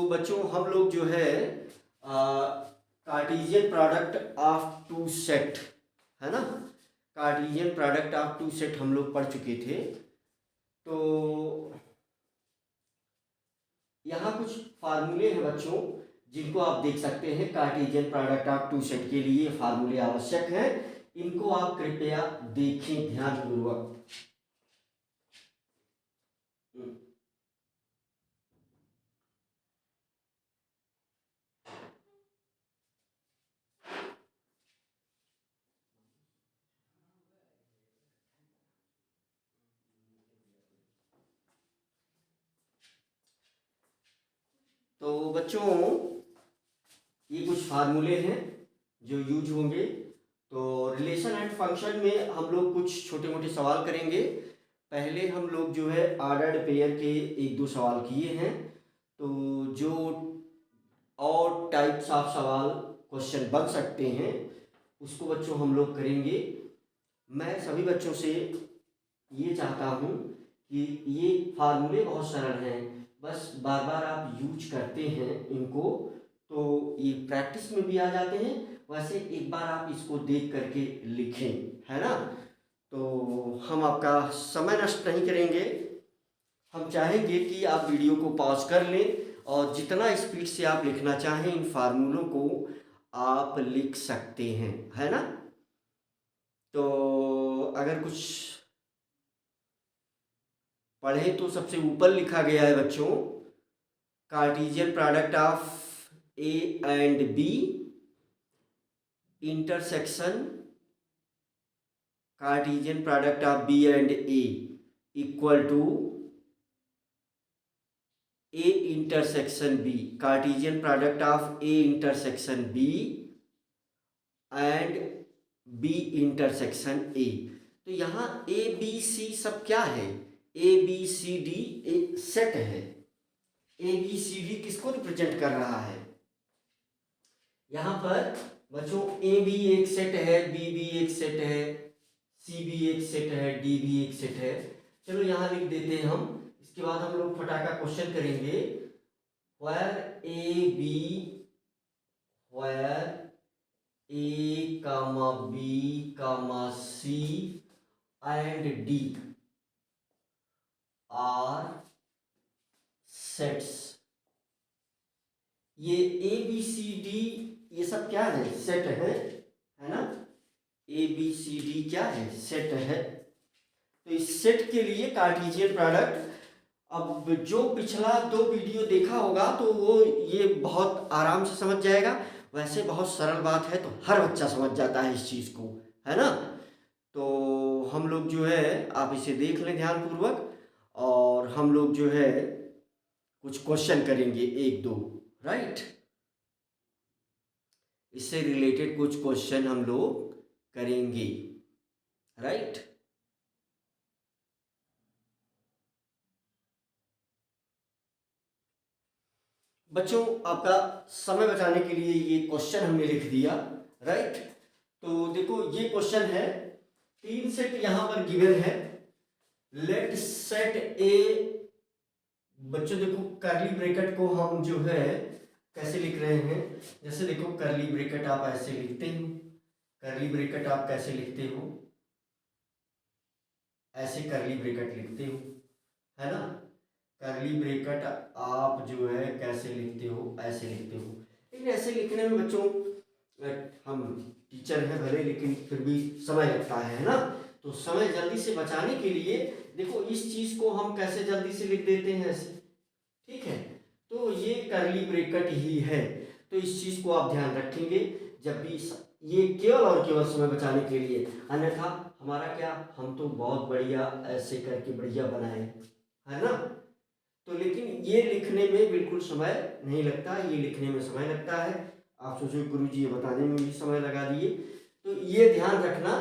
बच्चों हम लोग जो है Cartesian product of two set, है ना, Cartesian product of two set हम लोग पढ़ चुके थे। तो यहाँ कुछ फार्मूले हैं बच्चों जिनको आप देख सकते हैं। Cartesian product of two set के लिए फार्मूले आवश्यक हैं, इनको आप कृपया देखें ध्यानपूर्वक। तो बच्चों ये कुछ फार्मूले हैं जो यूज होंगे। तो रिलेशन एंड फंक्शन में हम लोग कुछ छोटे मोटे सवाल करेंगे। पहले हम लोग जो है ऑर्डर्ड पेयर के एक दो सवाल किए हैं। तो जो और टाइप्स ऑफ सवाल क्वेश्चन बन सकते हैं उसको बच्चों हम लोग करेंगे। मैं सभी बच्चों से ये चाहता हूँ कि ये फार्मूले बहुत सरल हैं, बस बार बार आप यूज करते हैं इनको तो ये प्रैक्टिस में भी आ जाते हैं। वैसे एक बार आप इसको देख करके लिखें, है ना। तो हम आपका समय नष्ट नहीं करेंगे। हम चाहेंगे कि आप वीडियो को पॉज कर लें और जितना स्पीड से आप लिखना चाहें इन फार्मूलों को आप लिख सकते हैं, है ना। तो अगर कुछ पढ़ें तो सबसे ऊपर लिखा गया है बच्चों, Cartesian product of A and B intersection Cartesian product of B and A equal to A intersection B, Cartesian product of A intersection B and B intersection A. तो यहाँ ए बी सी सब क्या है, A B C D एक set है। A B C D किसको represent कर रहा है, यहाँ पर बच्चों ए बी एक सेट है, बी बी एक सेट है, सी बी एक सेट है, डी बी एक सेट है। चलो यहाँ लिख देते हैं हम। इसके बाद हम लोग फटाका क्वेश्चन करेंगे। Where A B, where A comma B comma C and D are sets. ये ए बी सी डी ये सब क्या है, सेट है ना। ए बी सी डी क्या है, सेट है। तो इस सेट के लिए कार्टेशियन प्रोडक्ट, अब जो पिछला दो वीडियो देखा होगा तो वो ये बहुत आराम से समझ जाएगा। वैसे बहुत सरल बात है तो हर बच्चा समझ जाता है इस चीज़ को, है ना। तो हम लोग जो है आप इसे देख लें ध्यानपूर्वक और हम लोग जो है कुछ क्वेश्चन करेंगे एक दो, राइट। इससे रिलेटेड कुछ क्वेश्चन हम लोग करेंगे, राइट। बच्चों आपका समय बचाने के लिए ये क्वेश्चन हमने लिख दिया, राइट। तो देखो ये क्वेश्चन है, तीन सेट यहां पर गिवन है। लेट सेट ए, बच्चों देखो करली ब्रैकेट को हम जो है कैसे लिख रहे हैं, जैसे देखो करली ब्रैकेट आप ऐसे लिखते हो, करली ब्रैकेट आप कैसे लिखते हो, ऐसे करली ब्रैकेट लिखते हो, है ना। करली ब्रैकेट आप जो है कैसे लिखते हो, ऐसे लिखते हो। लेकिन ऐसे लिखने में बच्चों हम टीचर हैं भले लेकिन फिर भी समय लगता है ना। तो समय जल्दी से बचाने के लिए देखो इस चीज को हम कैसे जल्दी से लिख देते हैं ऐसे, ठीक है। तो ये करली ब्रैकेट ही है। तो इस चीज को आप ध्यान रखेंगे जब भी ये केवल और केवल समय बचाने के लिए, अन्यथा हमारा क्या, हम तो बहुत बढ़िया ऐसे करके बढ़िया बनाए, है ना। तो लेकिन ये लिखने में बिल्कुल समय नहीं लगता, ये लिखने में समय लगता है। आप सोचो गुरुजी ये बताने में भी समय लगा दिए। तो ये ध्यान रखना,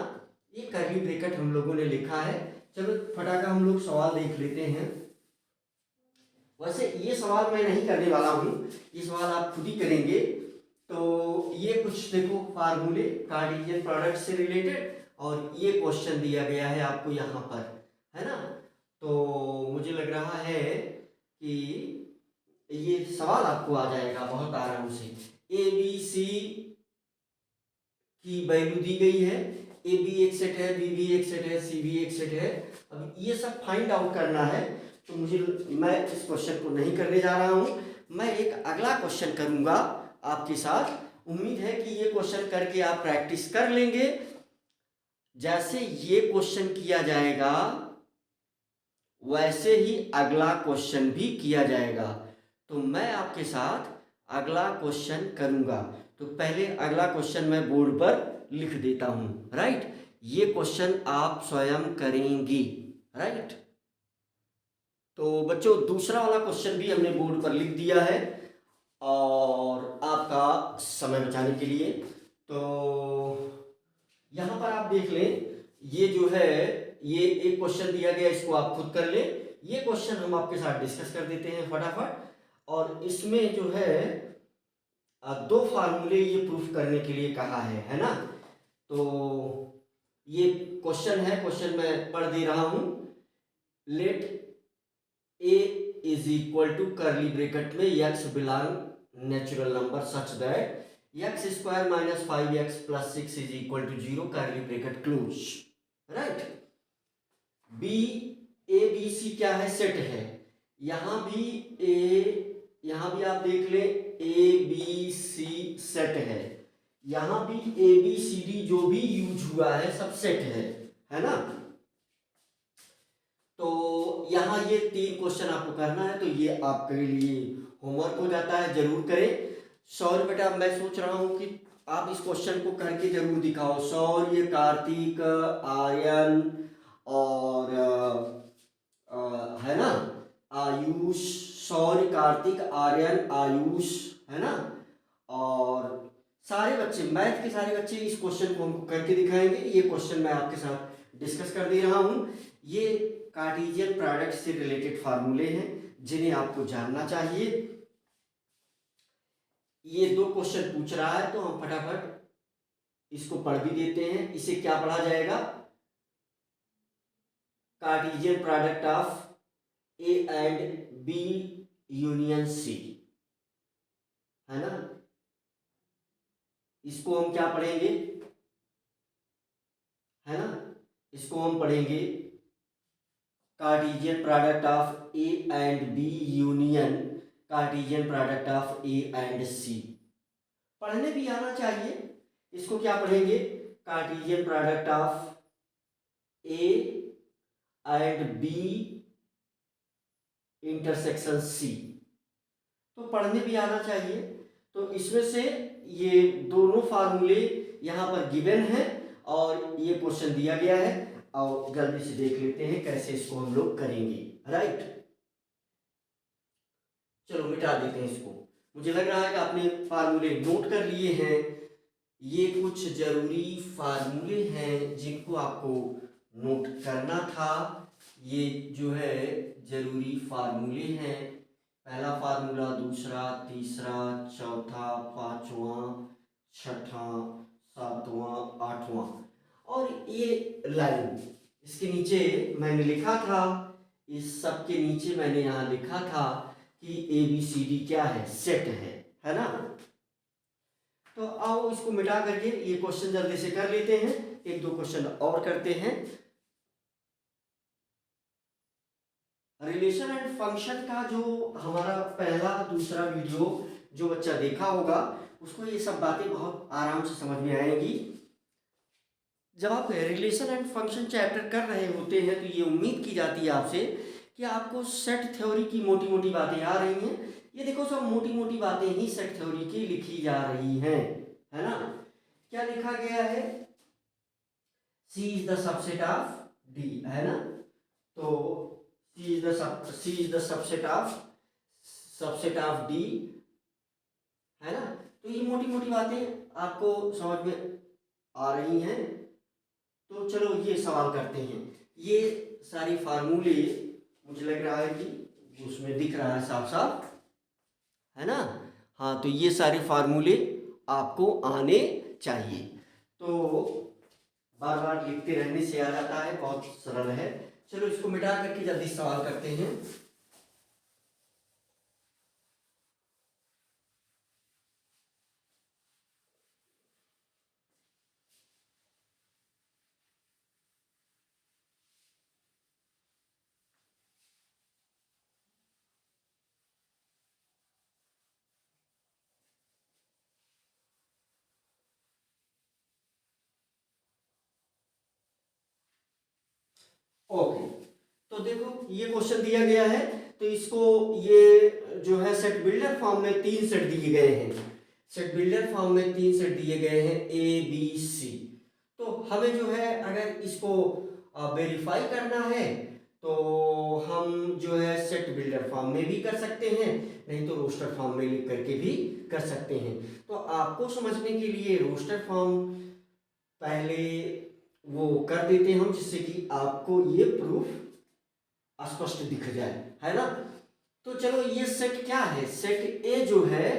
ये करली ब्रैकेट हम लोगों ने लिखा है। चलो फटाका हम लोग सवाल देख लेते हैं। वैसे ये सवाल मैं नहीं करने वाला हूँ, ये सवाल आप खुद ही करेंगे। तो ये कुछ देखो फार्मूले कार्टेशियन प्रोडक्ट से रिलेटेड और ये क्वेश्चन दिया गया है आपको यहाँ पर, है ना। तो मुझे लग रहा है कि ये सवाल आपको आ जाएगा बहुत आराम से। ए बी सी की वैल्यू दी गई है, ए बी एक सेट है, बी भी एक सेट है, सी भी एक सेट है। अब ये सब फाइंड आउट करना है, तो मैं इस क्वेश्चन को नहीं करने जा रहा हूँ। मैं एक अगला क्वेश्चन करूँगा आपके साथ। उम्मीद है कि ये क्वेश्चन करके आप प्रैक्टिस कर लेंगे। जैसे ये क्वेश्चन किया जाएगा वैसे ही अगला क्वेश्चन भी किया जाएगा। तो मैं आपके साथ अगला क्वेश्चन करूँगा। तो पहले अगला क्वेश्चन मैं बोर्ड पर लिख देता हूँ, राइट। ये क्वेश्चन आप स्वयं करेंगी, राइट। तो बच्चों दूसरा वाला क्वेश्चन भी हमने बोर्ड पर लिख दिया है, और आपका समय बचाने के लिए तो यहाँ पर आप देख लें, ये जो है ये एक क्वेश्चन दिया गया, इसको आप खुद कर लें। ये क्वेश्चन हम आपके साथ डिस्कस कर देते हैं फटाफट। और इसमें जो है दो फार्मूले ये प्रूफ करने के लिए कहा है ना। तो ये क्वेश्चन है, क्वेश्चन मैं पढ़ दे रहा हूं। Let A is equal to curly bracket में x belong natural number such that x square minus 5x plus 6 is equal to 0 curly bracket close, right. B A B C क्या है, set है। यहां भी आप देख ले ए बी सी set है। यहां भी ए बी सी डी जो भी यूज हुआ है सब सेट है ना। तो यहां ये 3 क्वेश्चन आपको करना है, तो ये आपके लिए होमवर्क हो जाता है, जरूर करें। सौर बेटा मैं सोच रहा हूं कि आप इस क्वेश्चन को करके जरूर दिखाओ। सौर्य, कार्तिक, आर्यन और है ना आयुष, सौर्य, कार्तिक, आर्यन, आयुष, है ना। और सारे बच्चे, मैथ के सारे बच्चे इस क्वेश्चन को हमको करके दिखाएंगे। ये क्वेश्चन मैं आपके साथ डिस्कस कर दे रहा हूं। ये कार्टेशियन प्रोडक्ट से रिलेटेड फार्मूले हैं जिन्हें आपको जानना चाहिए। ये 2 क्वेश्चन पूछ रहा है, तो हम फटाफट इसको पढ़ भी देते हैं। इसे क्या पढ़ा जाएगा, Cartesian product of A and B union C, है ना। इसको हम क्या पढ़ेंगे, है ना, इसको हम पढ़ेंगे Cartesian product of A and B union Cartesian product of A and C. पढ़ने भी आना चाहिए। इसको क्या पढ़ेंगे, Cartesian product of A and B intersection C. तो पढ़ने भी आना चाहिए। तो इसमें से ये दोनों फार्मूले यहाँ पर गिवन है और ये क्वेश्चन दिया गया है। और जल्दी से देख लेते हैं कैसे इसको हम लोग करेंगे, राइट। चलो मिटा देते हैं इसको। मुझे लग रहा है कि आपने फार्मूले नोट कर लिए हैं। ये कुछ जरूरी फार्मूले हैं जिनको आपको नोट करना था। ये जो है जरूरी फार्मूले हैं, पहला फार्मूला, दूसरा, तीसरा, चौथा, पांचवा, छठा, सातवां, आठवां। और ये लाइन इसके नीचे मैंने लिखा था, इस सब के नीचे मैंने यहाँ लिखा था कि ए बी सी डी क्या है, सेट है ना। तो आओ इसको मिटा करके ये क्वेश्चन जल्दी से कर लेते हैं। 1-2 क्वेश्चन और करते हैं। रिलेशन एंड फंक्शन का जो हमारा पहला दूसरा वीडियो जो बच्चा देखा होगा उसको ये सब बातें बहुत आराम से समझ में आएगी। जब आप रिलेशन एंड फंक्शन चैप्टर कर रहे होते हैं तो ये उम्मीद की जाती है आपसे कि आपको सेट थ्योरी की मोटी मोटी बातें आ रही हैं। ये देखो सब मोटी मोटी बातें ही सेट थ्योरी की लिखी जा रही हैं, है ना। क्या लिखा गया है, C is the subset of D, है ना। तो C is the subset of D, है ना। तो ये मोटी मोटी बातें आपको समझ में आ रही हैं। तो चलो ये सवाल करते हैं। ये सारी फार्मूले मुझे लग रहा है कि उसमें दिख रहा है साफ साफ, है ना। हाँ, तो ये सारे फार्मूले आपको आने चाहिए। तो बार बार लिखते रहने से आ जाता है, बहुत सरल है। चलो इसको मिटा करके जल्दी सवाल करते हैं। ओके, तो देखो ये क्वेश्चन दिया गया है, तो इसको ये जो है सेट बिल्डर फॉर्म में 3 सेट दिए गए हैं। सेट बिल्डर फॉर्म में 3 सेट दिए गए हैं ए बी सी। तो हमें जो है अगर इसको वेरीफाई करना है तो हम जो है सेट बिल्डर फॉर्म में भी कर सकते हैं, नहीं तो रोस्टर फॉर्म में लिख करके भी कर सकते हैं। तो आपको समझने के लिए रोस्टर फॉर्म पहले वो कर देते हैं हम, जिससे कि आपको ये प्रूफ स्पष्ट दिख जाए, है ना। तो चलो ये सेट क्या है, सेट ए जो है,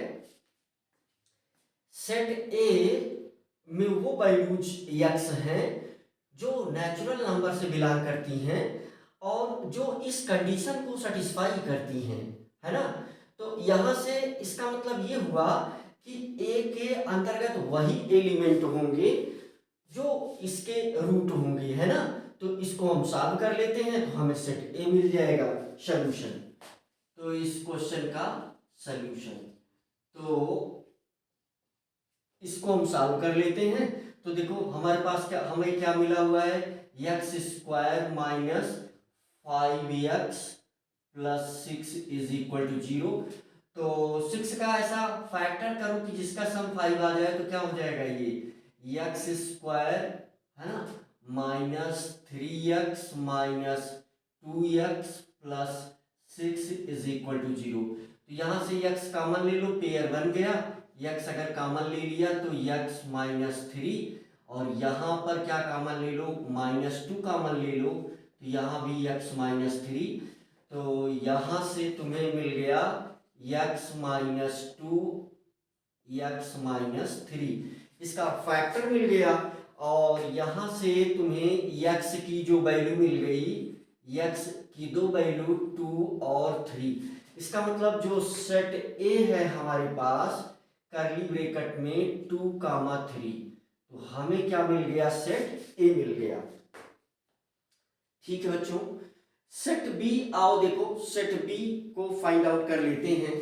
सेट ए में वो वैल्यूज यक्स हैं जो नेचुरल नंबर से बिलोंग करती हैं और जो इस कंडीशन को सेटिस्फाई करती हैं, है ना। तो यहां से इसका मतलब ये हुआ कि ए के अंतर्गत वही एलिमेंट होंगे जो इसके रूट होंगे, है ना। तो इसको हम सॉल्व कर लेते हैं तो हमें सेट ए मिल जाएगा सॉल्यूशन। तो इस क्वेश्चन का सॉल्यूशन, तो इसको हम सॉल्व कर लेते हैं। तो देखो हमारे पास क्या, हमें क्या मिला हुआ है, x square minus 5x plus 6 is equal to 0। तो 6 का ऐसा फैक्टर करो कि जिसका सम 5 आ जाए, तो क्या हो जाएगा, ये एक्स स्क्वायर, है ना, minus 3x minus 2x plus 6 is equal to 0। तो यहां से x कॉमन ले लो, पेयर बन गया। x अगर कॉमन ले लिया तो x माइनस 3, और यहाँ पर क्या कॉमन ले लो, माइनस 2 कॉमन ले लो, तो यहाँ भी x माइनस 3। तो यहाँ से तुम्हें मिल गया x माइनस 2 x माइनस 3, इसका फैक्टर मिल गया। और यहाँ से तुम्हें x की जो वैल्यू मिल गई, x की दो वैल्यू 2 और 3। इसका मतलब जो सेट ए है हमारे पास करली ब्रैकेट में 2, 3, तो हमें क्या मिल गया, सेट ए मिल गया। ठीक है बच्चों, सेट बी आओ देखो, सेट बी को फाइंड आउट कर लेते हैं।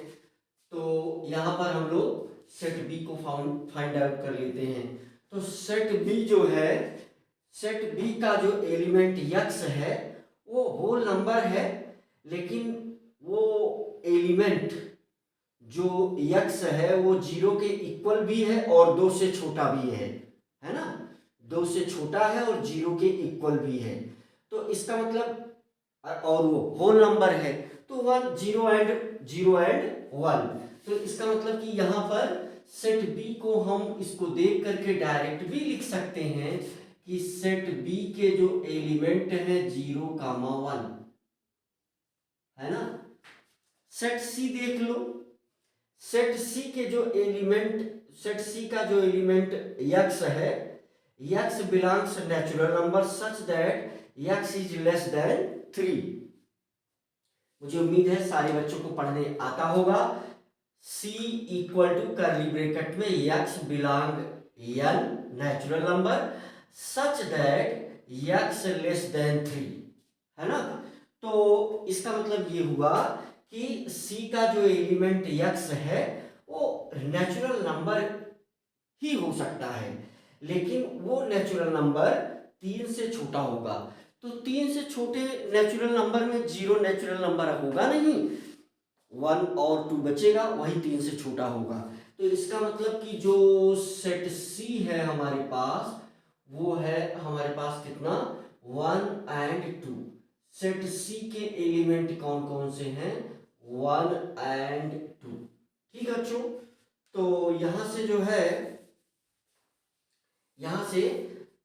तो यहां पर हम लोग सेट बी को फाइंड आउट कर लेते हैं। तो सेट बी जो है, सेट बी का जो एलिमेंट यक्स है वो होल नंबर है, लेकिन वो एलिमेंट जो यक्स है वो 0 के इक्वल भी है और 2 से छोटा भी है ना। 2 से छोटा है और 0 के इक्वल भी है। तो इसका मतलब, और वो होल नंबर है, तो 0 एंड 1। तो इसका मतलब कि यहाँ पर सेट बी को हम इसको देख करके डायरेक्ट भी लिख सकते हैं कि सेट बी के जो एलिमेंट है 0, 1, है ना। सेट सी देख लो, सेट सी के जो एलिमेंट, सेट सी का जो एलिमेंट यक्स है, x belongs natural number such that x is less than 3। मुझे उम्मीद है सारे बच्चों को पढ़ने आता होगा। C equal to curly bracket में x belong n natural number such that x less than 3, है ना। तो इसका मतलब ये हुआ कि C का जो एलिमेंट x है वो नेचुरल नंबर ही हो सकता है, लेकिन वो नेचुरल नंबर 3 से छोटा होगा। तो 3 से छोटे नेचुरल नंबर में 0 नेचुरल नंबर होगा नहीं, 1 और 2 बचेगा, वही 3 से छोटा होगा। तो इसका मतलब कि जो सेट सी है हमारे पास, वो है हमारे पास कितना, 1 एंड 2। सेट सी के एलिमेंट कौन कौन से हैं, 1 एंड 2। ठीक है बच्चों, तो यहां से जो है, यहां से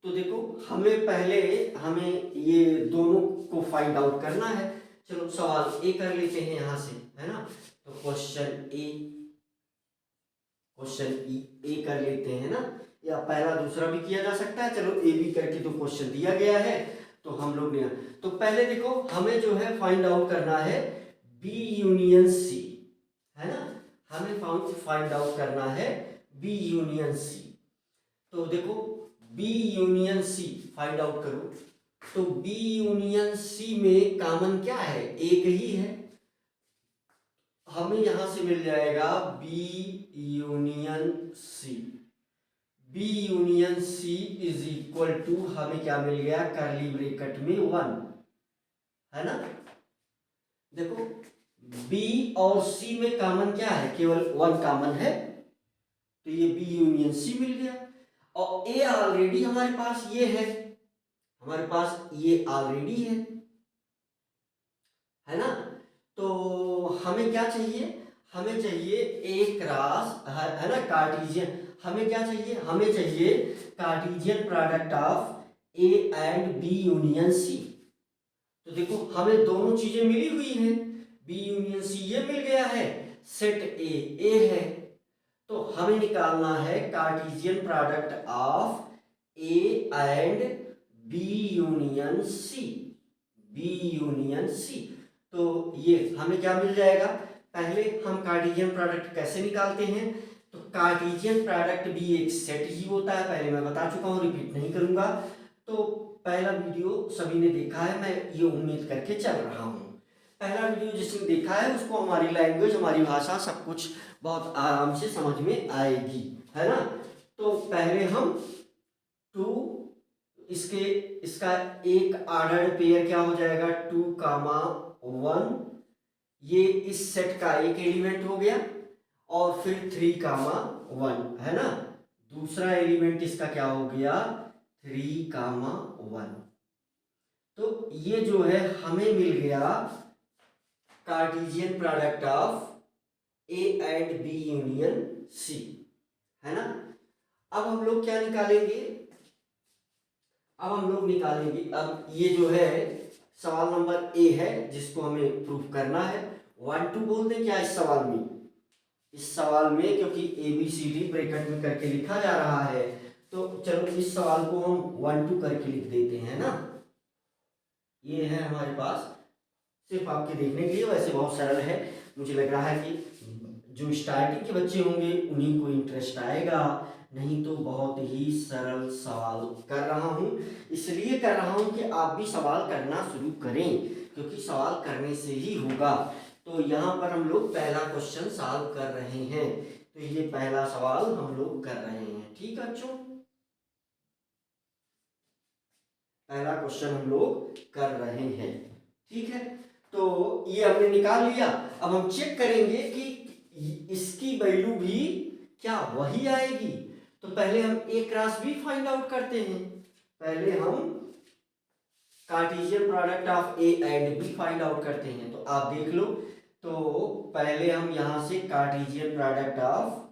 तो देखो हमें पहले हमें ये दोनों को फाइंड आउट करना है। चलो सवाल ए कर लेते हैं यहां से, है ना। तो क्वेश्चन ए कर लेते हैं ना, या पहला दूसरा भी किया जा सकता है। चलो ए बी करके तो क्वेश्चन दिया गया है, तो हम लोग ने, तो पहले देखो हमें जो है फाइंड आउट करना है बी यूनियन सी, है ना। हमें फाइंड आउट करना है बी यूनियन सी। तो देखो B union C find out करो, तो बी यूनियन सी में कॉमन क्या है, एक ही है। हमें यहां से मिल जाएगा B union C. B union C is equal to, हमें क्या मिल गया, करली ब्रैकेट में 1, है ना। देखो बी और सी में कॉमन क्या है, केवल वन कॉमन है, तो ये बी यूनियन सी मिल गया। और ए ऑलरेडी हमारे पास ये है, हमारे पास ये ऑलरेडी है ना। तो हमें क्या चाहिए, हमें चाहिए ए क्रॉस, है ना, कार्टेशियन। हमें क्या चाहिए, हमें चाहिए Cartesian product of A and B union C. तो देखो हमें दोनों चीजें मिली हुई हैं, बी यूनियन सी ये मिल गया है, सेट ए है, तो हमें निकालना है Cartesian product of A and B union C, B union C. तो ये हमें क्या मिल जाएगा, पहले हम कार्टेशियन प्रोडक्ट कैसे निकालते हैं। तो कार्टेशियन प्रोडक्ट भी एक सेट ही होता है, पहले मैं बता चुका हूँ, रिपीट नहीं करूंगा। तो पहला वीडियो सभी ने देखा है, मैं ये उम्मीद करके चल रहा हूँ। पहला वीडियो जिसने देखा है उसको हमारी लैंग्वेज, हमारी भाषा सब कुछ बहुत आराम से समझ में आएगी, है ना। तो पहले हम टू, इसका एक ऑर्डर्ड पेयर क्या हो जाएगा, 2, 1, ये इस सेट का एक एलिमेंट हो गया, और फिर 3, 1, है ना। दूसरा एलिमेंट इसका क्या हो गया, 3, 1। तो ये जो है हमें मिल गया Cartesian product of A and B union C, है ना। अब हम लोग क्या निकालेंगे, अब हम लोग निकालेंगे, अब ये जो है सवाल नंबर ए है जिसको हमें प्रूफ करना है। 1 2 बोल दें क्या इस सवाल में, इस सवाल में क्योंकि A B C D bracket में करके लिखा जा रहा है, तो चलो इस सवाल को हम 1 2 करके लिख देते हैं ना। ये है हमारे पास, सिर्फ आपके देखने के लिए, वैसे बहुत सरल है। मुझे लग रहा है कि जो स्टार्टिंग के बच्चे होंगे उन्हीं को इंटरेस्ट आएगा, नहीं तो बहुत ही सरल सवाल कर रहा हूँ। इसलिए कर रहा हूँ कि आप भी सवाल करना शुरू करें, क्योंकि सवाल करने से ही होगा। तो यहाँ पर हम लोग पहला क्वेश्चन सॉल्व कर रहे हैं, तो ये पहला सवाल हम लोग कर रहे हैं, ठीक है बच्चों। पहला क्वेश्चन हम लोग कर रहे हैं, ठीक है। तो ये हमने निकाल लिया। अब हम चेक करेंगे कि इसकी वैल्यू भी क्या वही आएगी। तो पहले हम A cross B find out करते हैं, पहले हम Cartesian product of A and B find out करते हैं। तो आप देख लो, तो पहले हम यहां से Cartesian product of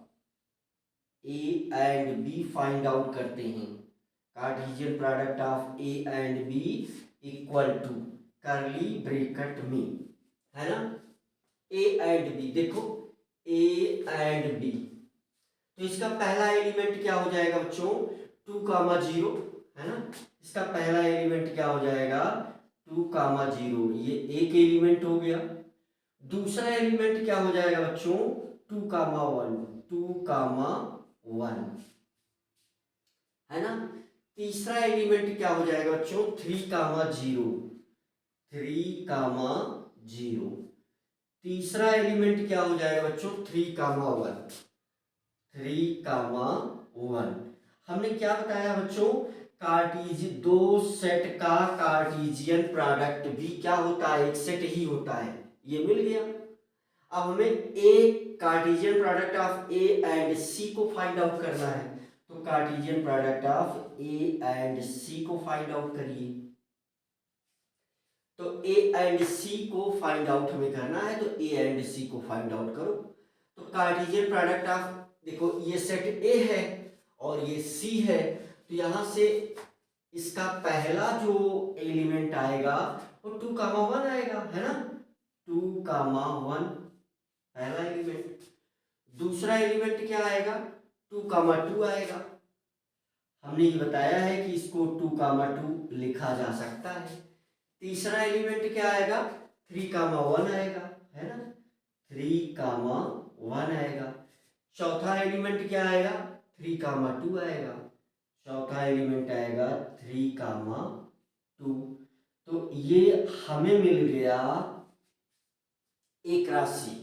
A and B find out करते हैं। Cartesian product of A and B equal to curly bracket में, है ना, ए एंड बी। देखो ए एंड बी, तो इसका पहला एलिमेंट क्या हो जाएगा बच्चों, 2, 0, है ना। इसका पहला एलिमेंट क्या हो जाएगा, 2, 0, ये एक एलिमेंट हो गया। दूसरा एलिमेंट क्या हो जाएगा बच्चों, 2, 1, 2, 1, है ना। तीसरा एलिमेंट क्या हो जाएगा बच्चों, 3, 0, 3, 0। तीसरा एलिमेंट क्या हो जाएगा बच्चों, 3, 1, 3, 1। हमने क्या बताया बच्चों, कार्टेशियन, दो सेट का कार्टेशियन प्रोडक्ट भी क्या होता है, एक सेट ही होता है, ये मिल गया। अब हमें A Cartesian product of A and C को फाइंड आउट करना है, तो Cartesian product of A and C को फाइंड आउट करिए। तो ए एंड सी को फाइंड आउट हमें करना है, तो ए एंड सी को फाइंड आउट करो। तो कार्टेशियन प्रोडक्ट ऑफ, देखो ये सेट ए है और ये सी है, तो यहां से इसका पहला जो एलिमेंट आएगा वो 2, 1 आएगा, है ना, 2, 1 पहला एलिमेंट। दूसरा एलिमेंट क्या आएगा, 2, 2 आएगा। हमने ये बताया है कि इसको 2, 2 लिखा जा सकता है। तीसरा एलिमेंट क्या आएगा, 3, 1 आएगा, है ना, 3, 1 आएगा। चौथा एलिमेंट क्या आएगा, 3, 2 आएगा। चौथा एलिमेंट आएगा 3, 2। तो ये हमें मिल गया एक राशि।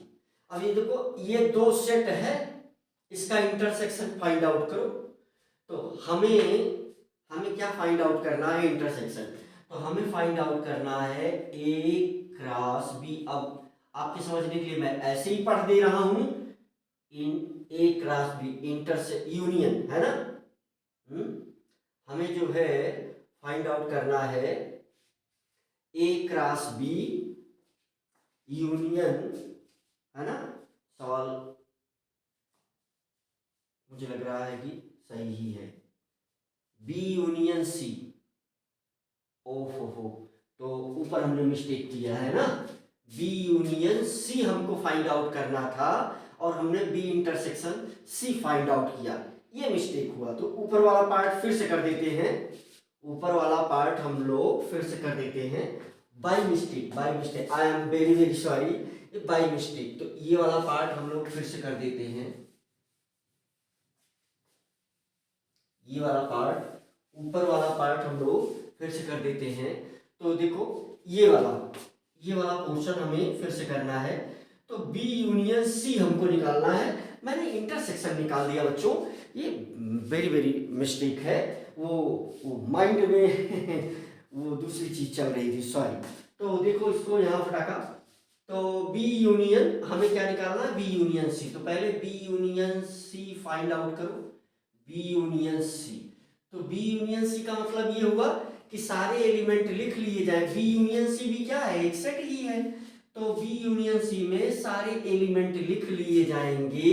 अब ये देखो ये दो सेट है, इसका इंटरसेक्शन फाइंड आउट करो। तो हमें क्या फाइंड आउट करना है, इंटरसेक्शन। तो हमें फाइंड आउट करना है ए क्रॉस बी। अब आपके समझने के लिए मैं ऐसे ही पढ़ दे रहा हूं, इन ए क्रॉस बी इंटर यूनियन है ना। हमें जो है फाइंड आउट करना है ए क्रॉस बी यूनियन, है ना। सवाल मुझे लग रहा है कि सही ही है, बी यूनियन सी। ओहो, तो ऊपर हमने मिस्टेक किया है ना, बी यूनियन सी हमको फाइंड आउट करना था और हमने B intersection C find out किया, ये मिस्टेक हुआ। तो ऊपर वाला पार्ट फिर से कर देते हैं, ऊपर वाला पार्ट हम लोग फिर से कर देते हैं by mistake, I am very very sorry, by mistake. तो ये वाला पार्ट हम लोग फिर से कर देते हैं, ये वाला पार्ट, ऊपर वाला पार्ट हम लोग फिर से कर देते हैं। तो देखो ये वाला पोर्शन हमें फिर से करना है। तो बी यूनियन सी हमको निकालना है, मैंने इंटरसेक्शन निकाल दिया बच्चों, ये वेरी वेरी मिस्टेक है, वो माइंड में वो दूसरी चीज चल रही थी, सॉरी। तो देखो इसको यहाँ फटाका, तो बी यूनियन हमें क्या निकालना है, बी यूनियन सी। तो पहले B union C find out करो, बी यूनियन सी। तो बी यूनियन सी का मतलब ये हुआ कि सारे एलिमेंट लिख लिए जाए, बी यूनियन सी भी क्या है, एक सेट ही है। तो बी यूनियन सी में सारे एलिमेंट लिख लिए जाएंगे,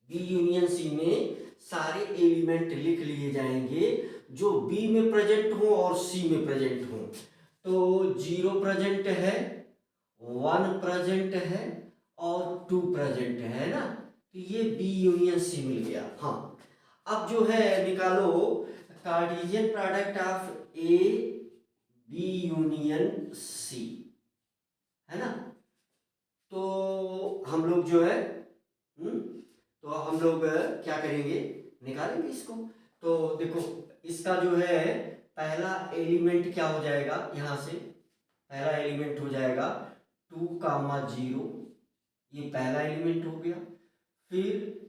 बी यूनियन सी में सारे एलिमेंट लिख लिए जाएंगे जो बी में प्रेजेंट हो और सी में प्रेजेंट हो। तो 0 प्रेजेंट है, 1 प्रेजेंट है और 2 प्रेजेंट है ना। तो ये बी यूनियन सी मिल गया। हाँ, अब जो है निकालो Cartesian product of A B union C, है ना। तो हम लोग जो है तो हम लोग क्या करेंगे, निकालेंगे इसको। तो देखो इसका जो है पहला एलिमेंट क्या हो जाएगा, यहां से पहला एलिमेंट हो जाएगा 2,0, ये पहला एलिमेंट हो गया। फिर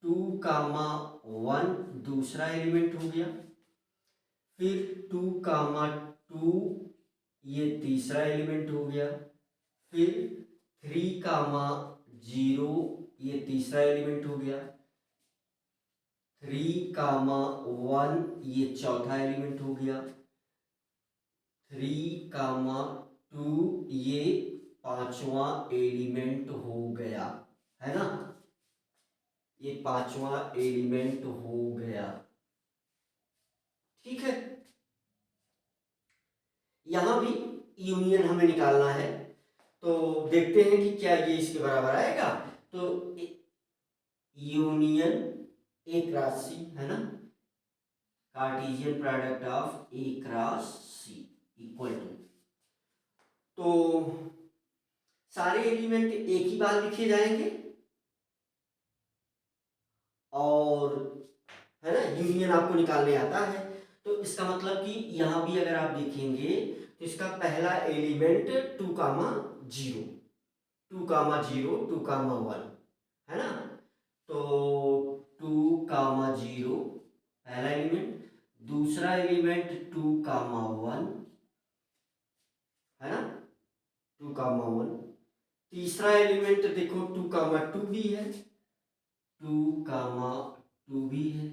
2,1 दूसरा एलिमेंट हो गया। फिर 2,2 ये तीसरा एलिमेंट हो गया। फिर 3,0 ये तीसरा एलिमेंट हो गया। 3,1 ये चौथा एलिमेंट हो गया। 3,2 ये पांचवा एलिमेंट हो गया, है ना, ये पांचवा एलिमेंट हो गया। ठीक है, यहां भी यूनियन हमें निकालना है। तो देखते हैं कि क्या ये इसके बराबर आएगा। तो यूनियन ए क्रॉस सी, है ना, Cartesian product of A cross C equal to, तो सारे एलिमेंट एक ही बार लिखे जाएंगे और, है ना, यूनियन आपको निकालने आता है। तो इसका मतलब कि यहां भी अगर आप देखेंगे तो इसका पहला एलिमेंट 2,0, 2,0, 2,1, है ना। तो 2,0 पहला एलिमेंट, दूसरा एलिमेंट 2,1, है ना, 2,1। तीसरा एलिमेंट देखो 2,2 भी है, 2,2 भी है,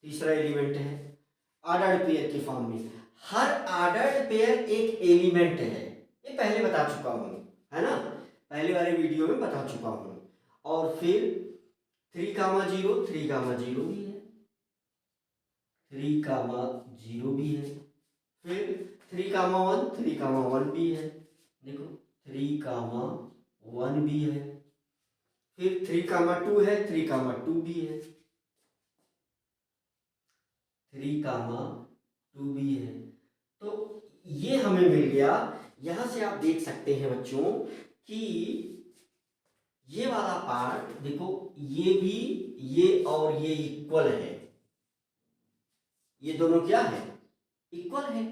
तीसरा एलिमेंट है ऑर्डर्ड पेयर के फॉर्म में। हर ऑर्डर्ड पेयर एक एलिमेंट है, ये पहले बता चुका हूं, है ना, पहले वाले वीडियो में बता चुका हूं। और फिर 3,0, 3,0 भी है, 3,0 भी है। फिर 3,1, 3,1 भी है, देखो 3,1 भी है। फिर 3,2 है, 3,2 भी है, 3,2 भी है। तो ये हमें मिल गया। यहां से आप देख सकते हैं बच्चों कि ये वाला पार्ट देखो, ये भी, ये और ये इक्वल है, ये दोनों क्या है, इक्वल है।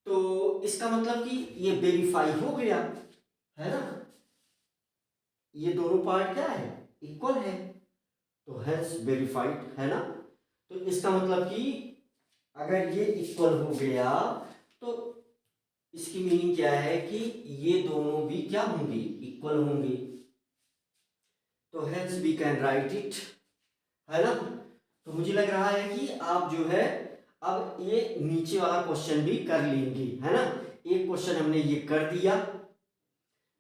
तो इसका मतलब कि ये वेरीफाई हो गया, है ना, ये दोनों पार्ट क्या है, इक्वल है, तो हेंस वेरीफाइड, है ना। तो इसका मतलब कि अगर ये इक्वल हो गया तो इसकी मीनिंग क्या है कि ये दोनों भी क्या होंगे, इक्वल होंगे। तो hence we can write it, है ना। तो मुझे लग रहा है कि आप जो है अब ये नीचे वाला क्वेश्चन भी कर लेंगे, है ना। एक क्वेश्चन हमने ये कर दिया,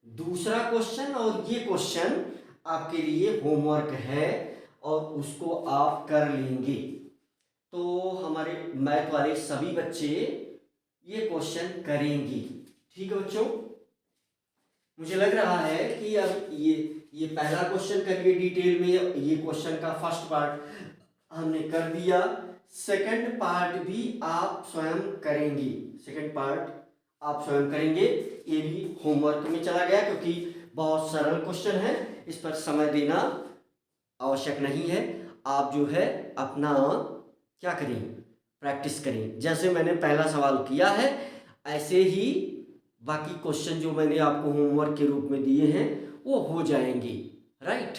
दूसरा क्वेश्चन और ये क्वेश्चन आपके लिए होमवर्क है और उसको आप कर लेंगे। तो हमारे मैथ वाले सभी बच्चे ये क्वेश्चन करेंगे, ठीक है बच्चों। मुझे लग रहा है कि अब ये पहला क्वेश्चन करिए डिटेल में, ये क्वेश्चन का फर्स्ट पार्ट हमने कर दिया, सेकंड पार्ट भी आप स्वयं करेंगे, सेकंड पार्ट आप स्वयं करेंगे। ये भी होमवर्क में चला गया क्योंकि बहुत सरल क्वेश्चन है, इस पर समय देना आवश्यक नहीं है। आप जो है अपना क्या करें, प्रैक्टिस करें। जैसे मैंने पहला सवाल किया है ऐसे ही बाकी क्वेश्चन जो मैंने आपको होमवर्क के रूप में दिए हैं वो हो जाएंगे, राइट।